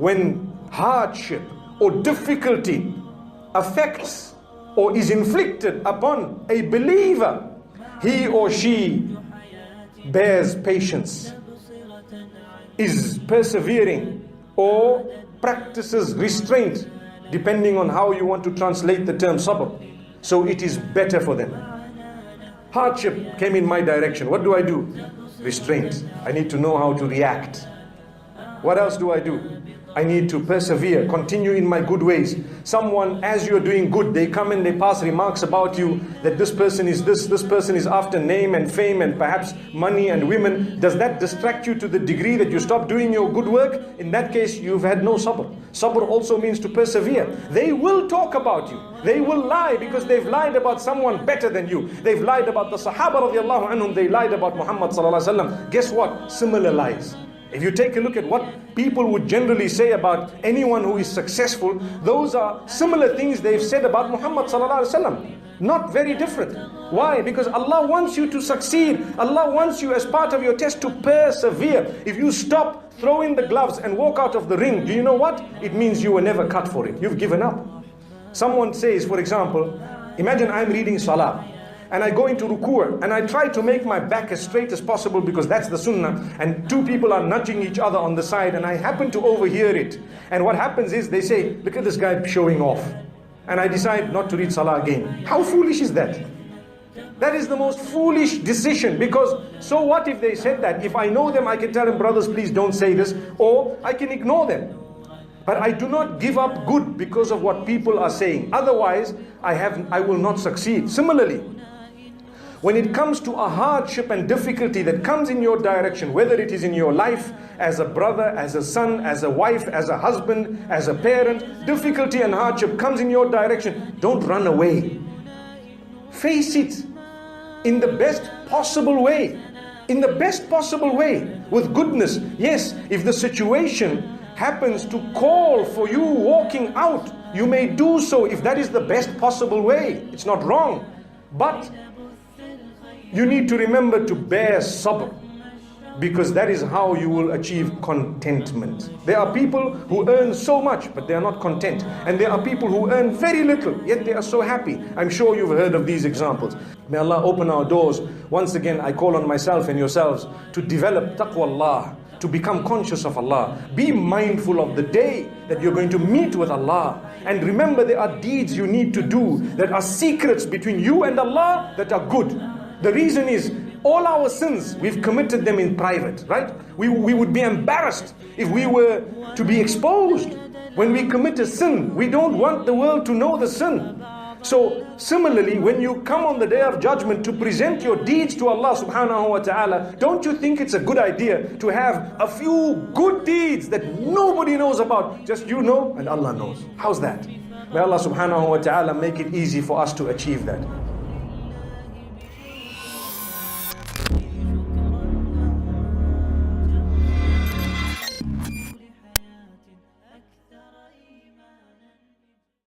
when hardship or difficulty affects or is inflicted upon a believer, he or she bears patience, is persevering, or practices restraint, depending on how you want to translate the term sabr. So it is better for them. Hardship came in my direction. What do? Restraint. I need to know how to react. What else do? I need to persevere, continue in my good ways. Someone, as you're doing good, they come and they pass remarks about you, that this person is this person is after name and fame and perhaps money and women. Does that distract you to the degree that you stop doing your good work? In that case, you've had no sabr. Sabr also means to persevere. They will talk about you. They will lie because they've lied about someone better than you. They've lied about the Sahaba radiallahu anhum. They lied about Muhammad sallallahu alaihi wasallam. Guess what? Similar lies. If you take a look at what people would generally say about anyone who is successful, those are similar things they've said about Muhammad sallallahu alaihi wasallam. Not very different. Why? Because Allah wants you to succeed. Allah wants you, as part of your test, to persevere. If you stop, throw in the gloves and walk out of the ring, do you know what? It means you were never cut for it. You've given up. Someone says, for example, imagine I'm reading salah, and I go into ruku' and I try to make my back as straight as possible because that's the sunnah, and two people are nudging each other on the side, and I happen to overhear it. And what happens is they say, look at this guy showing off. And I decide not to read salah again. How foolish is that? That is the most foolish decision, because so what if they said that? If I know them, I can tell them, brothers, please don't say this, or I can ignore them. But I do not give up good because of what people are saying. Otherwise, I will not succeed. Similarly, when it comes to a hardship and difficulty that comes in your direction, whether it is in your life, as a brother, as a son, as a wife, as a husband, as a parent, difficulty and hardship comes in your direction, don't run away. Face it in the best possible way. In the best possible way, with goodness. Yes, if the situation happens to call for you walking out, you may do so if that is the best possible way. It's not wrong. But you need to remember to bear sabr, because that is how you will achieve contentment. There are people who earn so much, but they are not content. And there are people who earn very little, yet they are so happy. I'm sure you've heard of these examples. May Allah open our doors. Once again, I call on myself and yourselves to develop taqwa Allah, to become conscious of Allah. Be mindful of the day that you're going to meet with Allah. And remember, there are deeds you need to do that are secrets between you and Allah that are good. The reason is, all our sins, we've committed them in private, right? We would be embarrassed if we were to be exposed. When we commit a sin, we don't want the world to know the sin. So similarly, when you come on the day of judgment to present your deeds to Allah subhanahu wa ta'ala, don't you think it's a good idea to have a few good deeds that nobody knows about? Just you know and Allah knows. How's that? May Allah subhanahu wa ta'ala make it easy for us to achieve that.